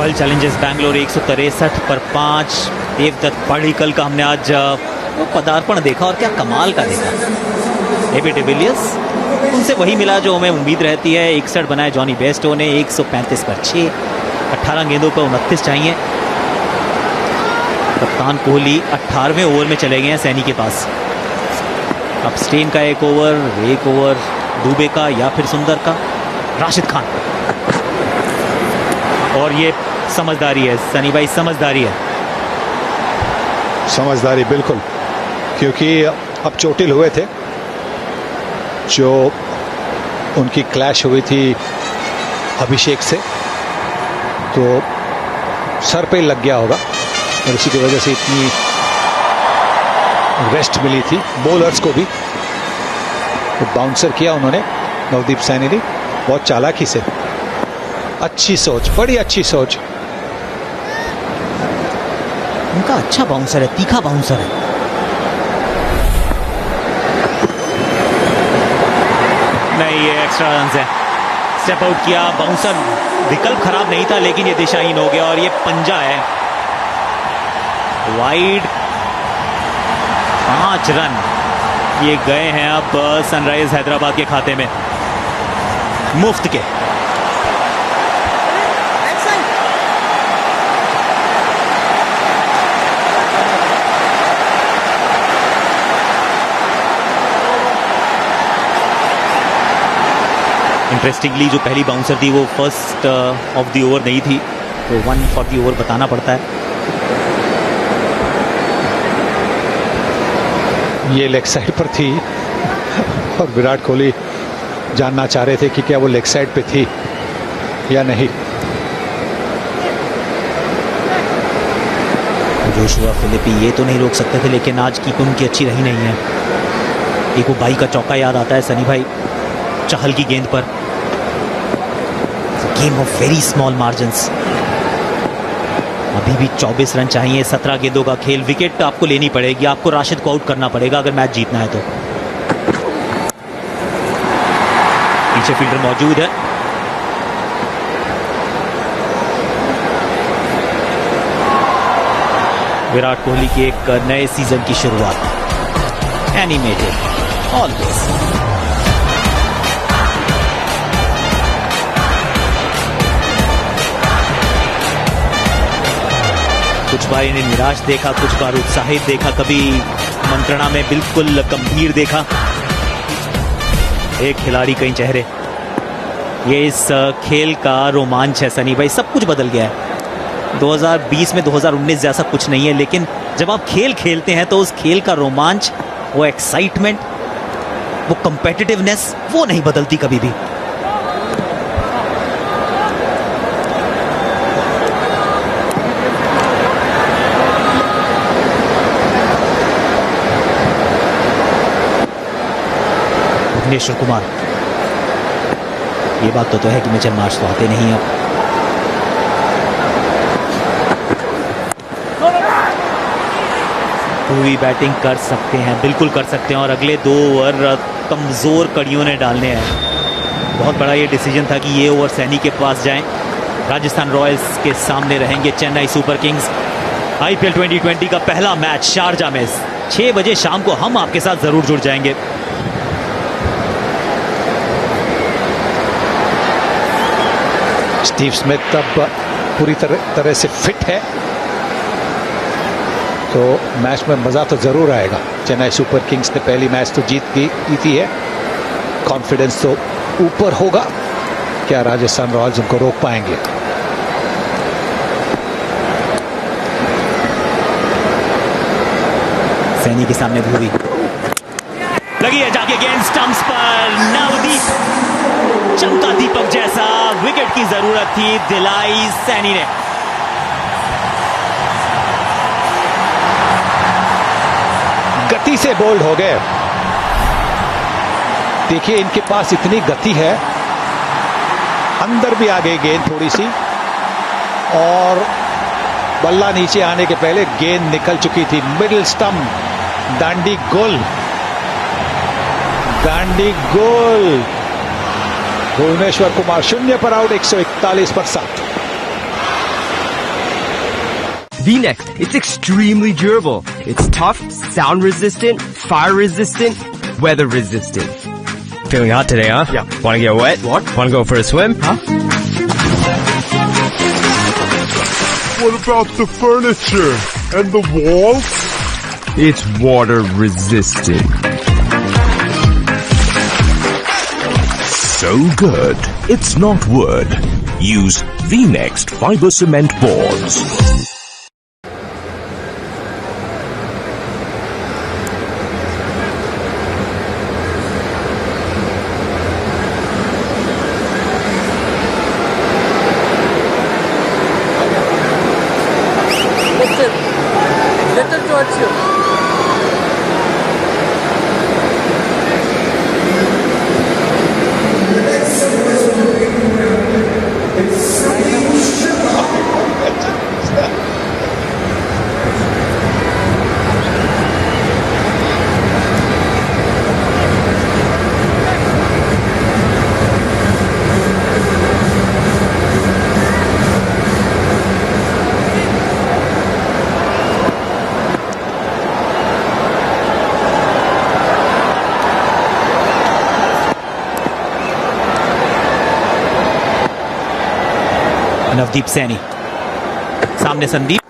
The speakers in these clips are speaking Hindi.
रॉयल चैलेंजर्स बैंगलोर 163 पर 5। देवदत्त पडिक्कल का हमने आज पदार्पण देखा और क्या कमाल का देखा। एबी डिविलियर्स, उनसे वही मिला जो हमें उम्मीद रहती है। 61 बनाए जॉनी बेयरस्टो ने, 135 पर 6, 18 गेंदों पर 29 चाहिए। कप्तान कोहली 18वें ओवर में चले गए हैं सैनी के पास। अब स्टेन का एक ओवर दुबे का या फिर सुंदर का। राशिद खान, और ये समझदारी है सनी भाई, समझदारी बिल्कुल, क्योंकि अब चोटिल हुए थे। जो उनकी क्लैश हुई थी अभिषेक से, तो सर पे लग गया होगा और इसी की वजह से इतनी रेस्ट मिली थी बॉलर्स को भी। तो बाउंसर किया उन्होंने नवदीप सैनी ने बहुत चालाकी से। अच्छी सोच, बड़ी अच्छी सोच। उनका अच्छा बाउंसर है, तीखा बाउंसर है। नहीं, ये एक्स्ट्रा रन है। स्टेप आउट किया, बाउंसर विकल्प खराब नहीं था, लेकिन ये दिशाहीन हो गया और ये पंजा है। वाइड, 5 रन ये गए हैं अब सनराइज हैदराबाद के खाते में, मुफ्त के। इंटरेस्टिंगली जो पहली बाउंसर थी वो फर्स्ट ऑफ द ओवर नहीं थी, तो 1 फॉर द ओवर बताना पड़ता है। ये लेग साइड पर थी और विराट कोहली जानना चाह रहे थे कि क्या वो लेग साइड पे थी या नहीं। जोशुआ फिलिपी ये तो नहीं रोक सकते थे, लेकिन आज की उनकी अच्छी रही नहीं है। एक वो बाई का चौका याद आता है सनी भाई, चहल की गेंद पर। Game of very small margins. अभी भी 24 रन चाहिए, 17 गेंदों का खेल। विकेट आपको लेनी पड़ेगी, आपको राशिद को आउट करना पड़ेगा अगर मैच जीतना है तो। पीछे फील्डर मौजूद है। विराट कोहली की एक नए सीजन की शुरुआत। Animated always. कुछ बार इन्हें निराश देखा, कुछ बार उत्साहित देखा, कभी मंत्रणा में बिल्कुल गंभीर देखा। एक खिलाड़ी कई चेहरे, ये इस खेल का रोमांच है सनी भाई। सब कुछ बदल गया है 2020 में, 2019 जैसा कुछ नहीं है, लेकिन जब आप खेल खेलते हैं तो उस खेल का रोमांच, वो एक्साइटमेंट, वो कंपेटिटिवनेस, वो नहीं बदलती कभी भी। भुवनेश्वर कुमार, ये बात तो है कि मिचेल मार्श तो आते नहीं अब। पूरी बैटिंग कर सकते हैं, बिल्कुल कर सकते हैं, और अगले 2 ओवर कमजोर कड़ियों ने डालने हैं। बहुत बड़ा ये डिसीजन था कि ये ओवर सैनी के पास जाएं। राजस्थान रॉयल्स के सामने रहेंगे चेन्नई सुपर किंग्स। IPL 2020 का पहला मैच शारजा में 6 बजे शाम को हम आपके साथ जरूर जुड़ जाएंगे। स्टीव स्मिथ अब पूरी तरह से फिट है, तो मैच में मजा तो जरूर आएगा। चेन्नई सुपर किंग्स ने पहली मैच तो जीती है, कॉन्फिडेंस तो ऊपर होगा। क्या राजस्थान रॉयल्स उनको रोक पाएंगे? सैनी के सामने भूरी लगी है, जाके गेंद स्टंप्स पर। नवदीप चमका दीपक जैसा, विकेट की जरूरत थी, दिलाई सैनी ने। गति से बोल्ड हो गए। देखिए इनके पास इतनी गति है, अंदर भी आ गई गेंद थोड़ी सी, और बल्ला नीचे आने के पहले गेंद निकल चुकी थी। मिडिल स्टंप, दांडी गोल, दांडी गोल। भुवनेश्वर कुमार 0 पर आउट, 141 पर 7। V-Next, it's extremely durable. It's tough, sound resistant, fire resistant, weather resistant. Feeling hot today, huh? Yeah. Want to get wet? What? Want to go for a swim? Huh? What about the furniture and the walls? It's water resistant. So good, it's not wood. Use V-Next Fiber Cement boards. Letter towards you. Navdeep Saini सामने संदीप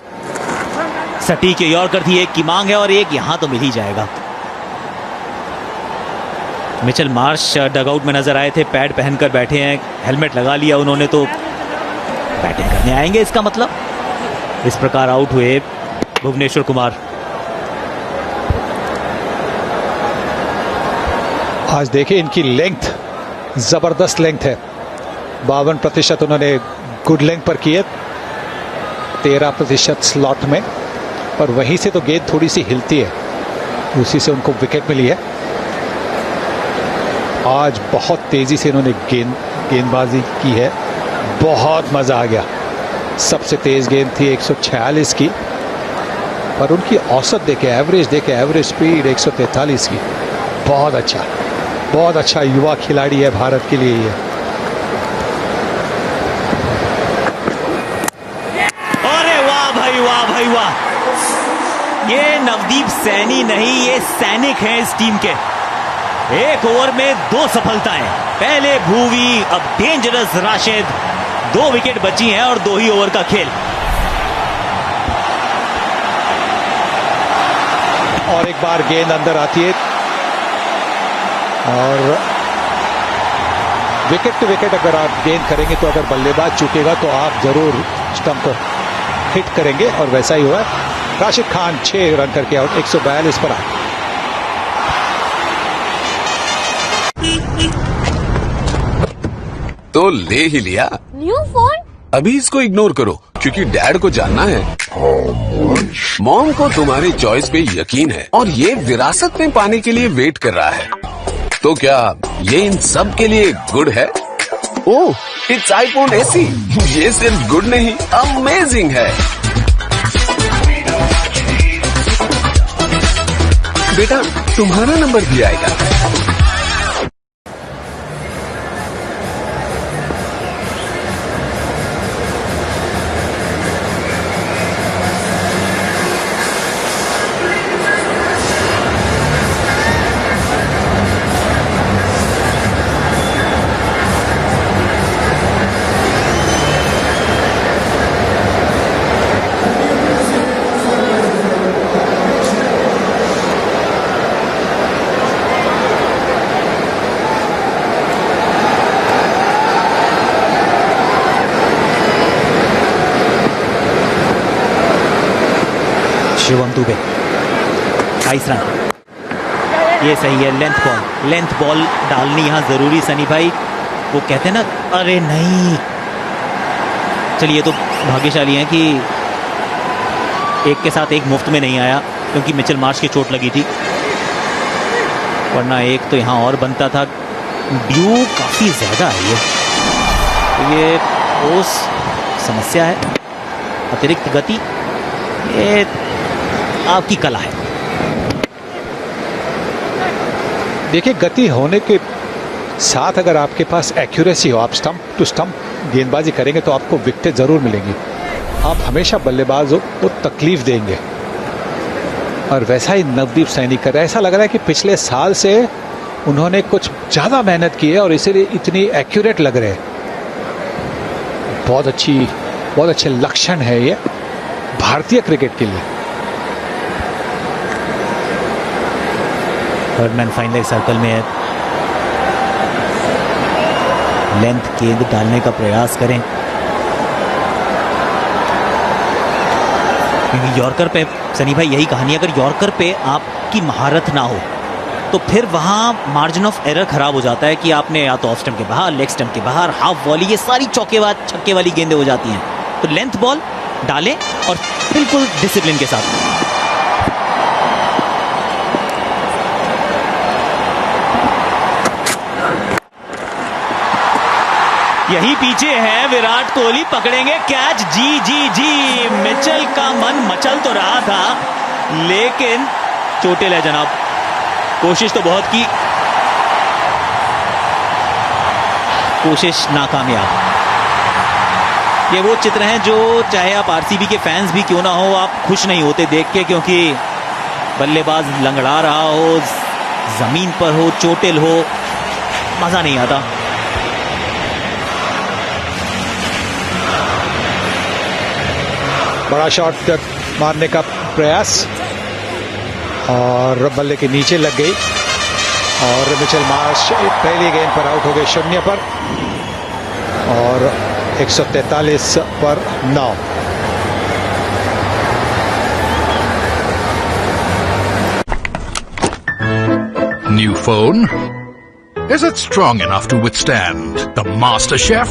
सटीक यॉर्कर थी, एक की मांग है और एक यहां तो मिल ही जाएगा। मिचेल मार्श डगआउट में नजर आए थे, पैड पहनकर बैठे हैं, हेलमेट लगा लिया उन्होंने, तो बैटिंग करने आएंगे इसका मतलब। इस प्रकार आउट हुए भुवनेश्वर कुमार। आज देखिए इनकी लेंथ जबरदस्त लेंथ है, 52% उन्होंने गुड लेंथ पर किए, 13% स्लॉट में, पर वहीं से तो गेंद थोड़ी सी हिलती है, उसी से उनको विकेट मिली है। आज बहुत तेजी से इन्होंने गेंदबाजी की है, बहुत मजा आ गया। सबसे तेज गेंद थी 146 की, पर उनकी औसत देखे, एवरेज स्पीड 143 की। बहुत अच्छा युवा खिलाड़ी है भारत के लिए ये। वाह, ये नवदीप सैनी नहीं, ये सैनिक हैं इस टीम के। एक ओवर में 2 सफलताएं, पहले भूवी, अब डेंजरस राशिद। 2 विकेट बची हैं और 2 ही ओवर का खेल। और एक बार गेंद अंदर आती है और विकेट टू विकेट अगर आप गेंद करेंगे तो अगर बल्लेबाज चूकेगा तो आप जरूर स्टंप को हिट करेंगे, और वैसा ही हुआ। राशिद खान 6 रन करके आउट, 142 पर आए। तो ले ही लिया न्यू फोन। अभी इसको इग्नोर करो क्योंकि डैड को जानना है। मॉम को तुम्हारी चॉइस पे यकीन है और ये विरासत में पाने के लिए वेट कर रहा है। तो क्या ये इन सब के लिए गुड है? ओह, इट्स आईफोन SE। ये सिर्फ गुड नहीं, अमेजिंग है। बेटा तुम्हारा नंबर भी आएगा। शिवम दुबे 22 रन, ये सही है। लेंथ बॉल डालनी यहाँ जरूरी सनी भाई। वो कहते हैं ना, अरे नहीं, चलिए तो भाग्यशाली हैं कि एक के साथ एक मुफ्त में नहीं आया, क्योंकि मिचेल मार्श की चोट लगी थी, वरना एक तो यहाँ और बनता था। ड्यू काफी ज्यादा है ये ओस समस्या है। अतिरिक्त गति ये आपकी कला है। देखिए गति होने के साथ अगर आपके पास एक्यूरेसी हो, आप स्टंप टू स्टंप गेंदबाजी करेंगे तो आपको विकेट जरूर मिलेंगी। आप हमेशा बल्लेबाजों को तकलीफ देंगे, और वैसा ही नवदीप सैनी कर रहा है। ऐसा लग रहा है कि पिछले साल से उन्होंने कुछ ज्यादा मेहनत की है और इसीलिए इतनी एक्यूरेट लग रहे हैं। बहुत अच्छे लक्षण है ये भारतीय क्रिकेट के लिए। थर्ड मैन फाइनल सर्कल में है, लेंथ गेंद डालने का प्रयास करें, क्योंकि यॉर्कर पे सनी भाई यही कहानी है, अगर यॉर्कर पे आपकी महारत ना हो तो फिर वहां मार्जिन ऑफ एरर खराब हो जाता है कि आपने या तो ऑफ स्टंप के बाहर, लेग स्टंप के बाहर, हाफ वॉली, ये सारी चौकेबाज छक्के वाली गेंदें हो जाती हैं। तो लेंथ बॉल डालें और बिल्कुल डिसिप्लिन के साथ। यही पीछे है विराट कोहली, पकड़ेंगे कैच, जी जी जी। मिचेल का मन मचल तो रहा था लेकिन चोटिल है जनाब, कोशिश तो बहुत की, कोशिश नाकामयाब। ये वो चित्र हैं जो चाहे आप आरसीबी के फैंस भी क्यों ना हो, आप खुश नहीं होते देख के, क्योंकि बल्लेबाज लंगड़ा रहा हो, जमीन पर हो, चोटिल हो, मजा नहीं आता। बड़ा शॉट मारने का प्रयास और बल्ले के नीचे लग गई, और मिचेल मार्श पहली गेंद पर आउट हो गए 0 पर और 143 पर 9। New phone? Is it strong enough to withstand the Master Chef?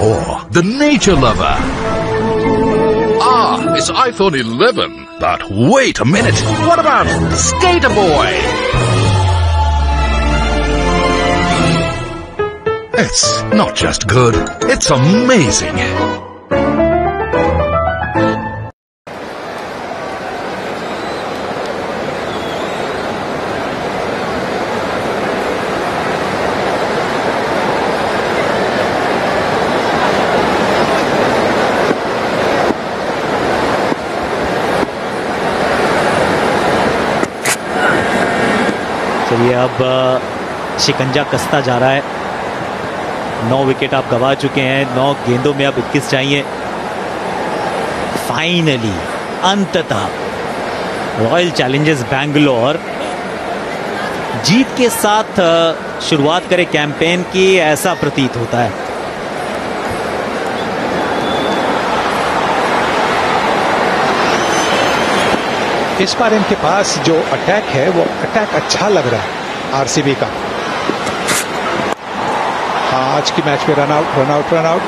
Or the Nature Lover? Ah, it's iPhone 11. But wait a minute. What about Skater Boy? It's not just good, it's amazing. चलिए अब शिकंजा कसता जा रहा है। 9 विकेट आप गंवा चुके हैं, 9 गेंदों में अब 21 चाहिए। फाइनली अंततः रॉयल चैलेंजर्स बैंगलोर जीत के साथ शुरुआत करे कैंपेन की, ऐसा प्रतीत होता है। इस बार इनके पास जो अटैक है वो अटैक अच्छा लग रहा है आरसीबी का। आज की मैच में रन आउट।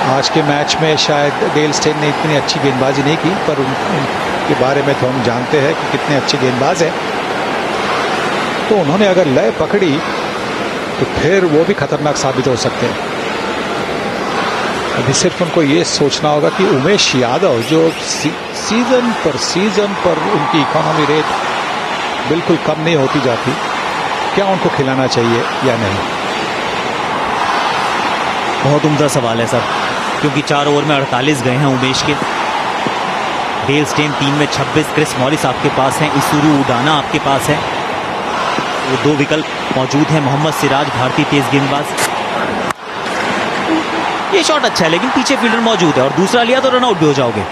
आज के मैच में शायद डेल स्टेन ने इतनी अच्छी गेंदबाजी नहीं की, पर उनके बारे में तो हम जानते हैं कि कितने अच्छे गेंदबाज हैं। तो उन्होंने अगर लय पकड़ी तो फिर वो भी खतरनाक साबित हो सकते हैं। अभी सिर्फ उनको ये सोचना होगा कि उमेश यादव जो सीजन पर उनकी इकोनॉमी रेट बिल्कुल कम नहीं होती जाती, क्या उनको खिलाना चाहिए या नहीं। बहुत उम्दा सवाल है सर, क्योंकि 4 ओवर में 48 गए हैं उमेश के। डेल स्टेन 3 में 26, क्रिस मॉरिस आपके पास हैं, इसुरु उडाना आपके पास है, वो 2 विकल्प मौजूद हैं। मोहम्मद सिराज भारतीय तेज गेंदबाज, ये शॉट अच्छा है लेकिन पीछे फील्डर मौजूद है, और दूसरा लिया तो रनआउट भी हो जाओगे।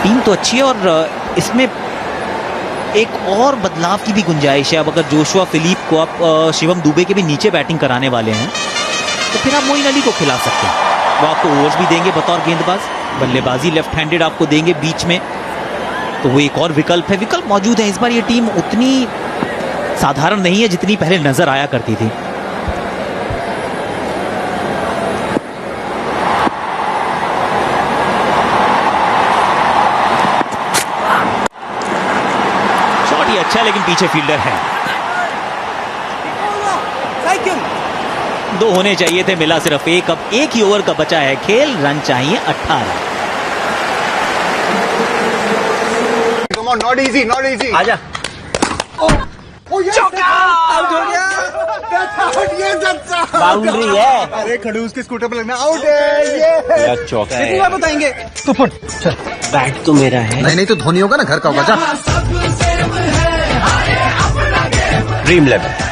टीम तो अच्छी है और इसमें एक और बदलाव की भी गुंजाइश है। अब अगर जोशुआ फिलिप को आप शिवम दुबे के भी नीचे बैटिंग कराने वाले हैं तो फिर आप मोइन अली को खिला सकते हैं। वो आपको ओवर्स भी देंगे बतौर गेंदबाज, बल्लेबाजी लेफ्ट हैंडेड आपको देंगे बीच में, तो वो एक और विकल्प है। विकल्प मौजूद है। इस बार ये टीम उतनी साधारण नहीं है जितनी पहले नजर आया करती थी। शॉट ये अच्छा है लेकिन पीछे फील्डर है। 2 होने चाहिए थे, मिला सिर्फ 1। अब 1 ही ओवर का बचा है खेल, रन चाहिए 18। Not easy, not easy. आजा। आउट हो गया। बाउंड्री है। अरे खड़ूस के स्कूटर पर लगना आउट है ये। चौका कितनी बार बताएंगे? तो फुट। बैट तो मेरा है। नहीं तो धोनी होगा ना, घर का होगा। जा। ड्रीम 11।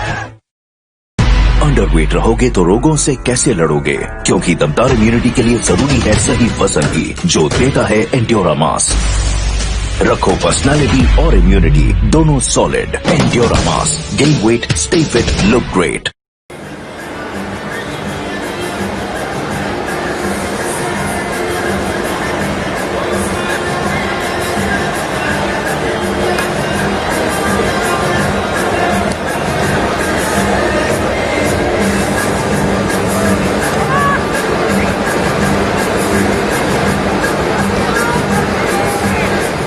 अंडरवेट रहोगे तो रोगों से कैसे लड़ोगे? क्योंकि दमदार इम्यूनिटी के लिए जरूरी है सही वजन भी, जो देता है एंड्योरामास। रखो पर्सनालिटी और इम्यूनिटी दोनों solid. Enduramass, gain weight, stay fit, look great.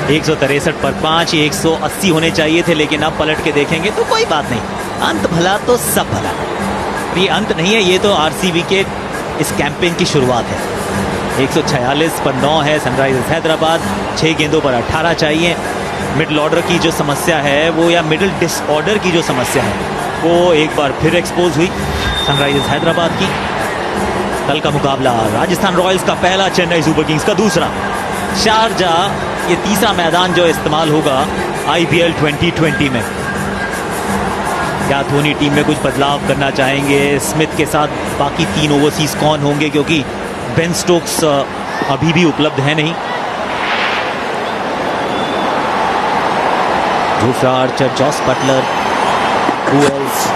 एक 163 पर 5, 180 होने चाहिए थे, लेकिन अब पलट के देखेंगे तो कोई बात नहीं। अंत भला तो सब भला। ये अंत नहीं है, ये तो आरसीबी के इस कैंपेन की शुरुआत है। 146 पर 9 है सनराइजर्स हैदराबाद। 6 गेंदों पर 18 चाहिए। मिडिल ऑर्डर की जो समस्या है वो, या मिडिल डिसऑर्डर की जो समस्या है वो एक बार फिर एक्सपोज हुई सनराइजर्स हैदराबाद की। कल का मुकाबला राजस्थान रॉयल्स का पहला, चेन्नई सुपर किंग्स का दूसरा। शारजाह ये तीसरा मैदान जो इस्तेमाल होगा IPL 2020 में। क्या धोनी टीम में कुछ बदलाव करना चाहेंगे? स्मिथ के साथ बाकी 3 ओवरसीज कौन होंगे, क्योंकि बेन स्टोक्स अभी भी उपलब्ध है नहीं। जोफ्रा आर्चर, जॉस बटलर, हू एल्स?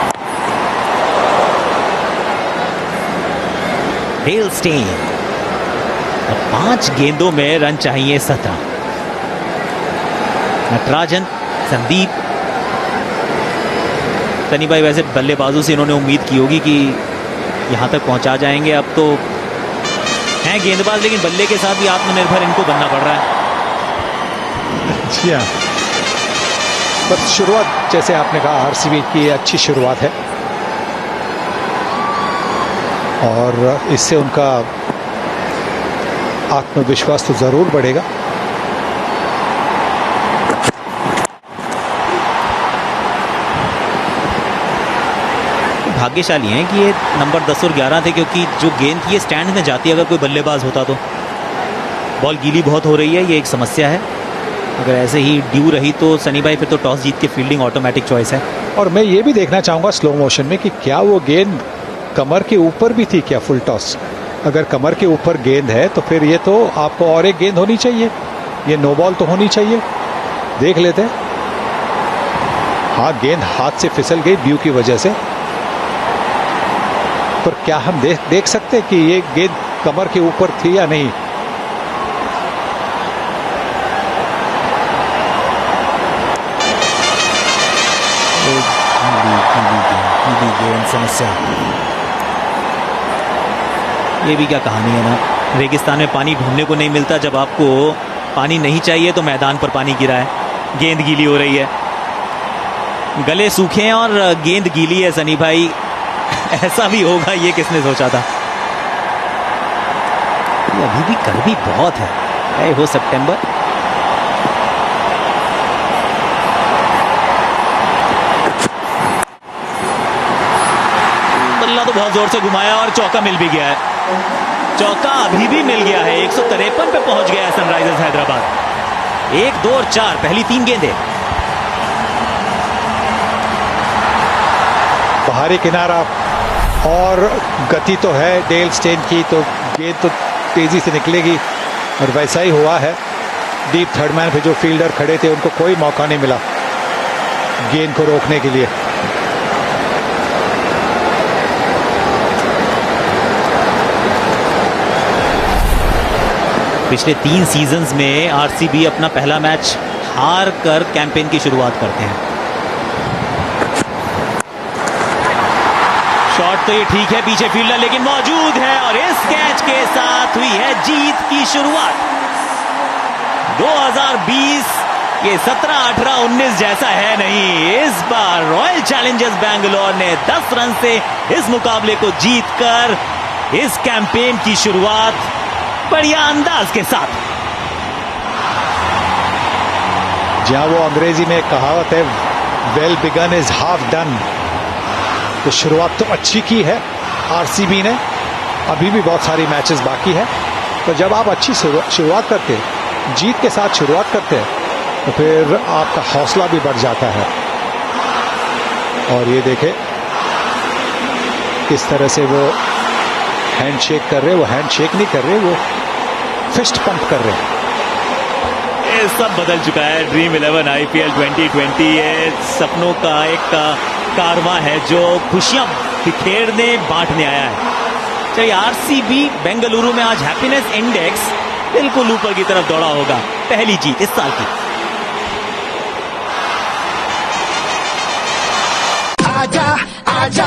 Dale Steyn. 5 गेंदों में रन चाहिए 17। नटराजन, संदीप। सनी भाई, वैसे बल्लेबाजों से इन्होंने उम्मीद की होगी कि यहां तक पहुंचा जाएंगे। अब तो हैं गेंदबाज, लेकिन बल्ले के साथ भी आत्मनिर्भर इनको बनना पड़ रहा है। जी हाँ, पर शुरुआत जैसे आपने कहा आरसीबी की अच्छी शुरुआत है और इससे उनका आत्मविश्वास तो जरूर बढ़ेगा। भाग्यशाली हैं कि ये नंबर 10 और 11 थे, क्योंकि जो गेंद थी ये स्टैंड में जाती, अगर कोई बल्लेबाज होता तो। बॉल गीली बहुत हो रही है, ये एक समस्या है। अगर ऐसे ही ड्यू रही तो सनी भाई फिर तो टॉस जीत के फील्डिंग ऑटोमेटिक चॉइस है। और मैं ये भी देखना चाहूंगा स्लो मोशन में कि क्या वो गेंद कमर के ऊपर भी थी क्या, फुल टॉस? अगर कमर के ऊपर गेंद है तो फिर ये तो आपको और एक गेंद होनी चाहिए, ये नो बॉल तो होनी चाहिए। देख लेते हैं। हाँ, गेंद हाथ से फिसल गई ड्यू की वजह से, पर क्या हम देख सकते हैं कि ये गेंद कमर के ऊपर थी या नहीं? गेंद समस्या, ये भी क्या कहानी है ना। रेगिस्तान में पानी ढूंढने को नहीं मिलता, जब आपको पानी नहीं चाहिए तो मैदान पर पानी गिरा है। गेंद गीली हो रही है, गले सूखे हैं और गेंद गीली है। सनी भाई, ऐसा भी होगा ये किसने सोचा था? ये अभी भी गर्मी बहुत है हो सितंबर। बल्ला तो बहुत जोर से घुमाया और चौका मिल भी गया है। चौका अभी भी मिल गया है। 153 पे पहुंच गया है सनराइजर्स हैदराबाद। 1, 2 और 4 पहली 3 गेंदें। बाहरी किनारा और गति तो है डेल स्टेन की, तो गेंद तो तेजी से निकलेगी और वैसा ही हुआ है। डीप थर्ड मैन पे जो फील्डर खड़े थे उनको कोई मौका नहीं मिला गेंद को रोकने के लिए। पिछले 3 सीजन्स में आरसीबी अपना पहला मैच हार कर कैंपेन की शुरुआत करते हैं। शॉट तो ये ठीक है, पीछे फील्डर लेकिन मौजूद है और इस कैच के साथ हुई है जीत की शुरुआत। 2020 ये 17, 18, 19 जैसा है नहीं। इस बार रॉयल चैलेंजर्स बैंगलोर ने 10 रन से इस मुकाबले को जीतकर इस कैंपेन की शुरुआत बढ़िया अंदाज के साथ। जहाँ वो अंग्रेजी में कहावत है, well begun is half done. तो शुरुआत तो अच्छी की है आरसीबी ने, अभी भी बहुत सारी मैचेस बाकी है। तो जब आप अच्छी शुरुआत करते हैं, जीत के साथ शुरुआत करते हैं, तो फिर आपका हौसला भी बढ़ जाता है। और ये देखें किस तरह से वो हैंडशेक कर रहे हैं। वो हैंडशेक नहीं कर रहे, वो फिस्ट पंप कर रहे हैं। ये सब बदल चुका है। ड्रीम 11 IPL 2020 ये सपनों का एक कारवां है जो खुशियां बिखेरने बांटने आया है। चलिए, आरसीबी बेंगलुरु में आज हैप्पीनेस इंडेक्स बिल्कुल ऊपर की तरफ दौड़ा होगा। पहली जीत इस साल की। आजा आजा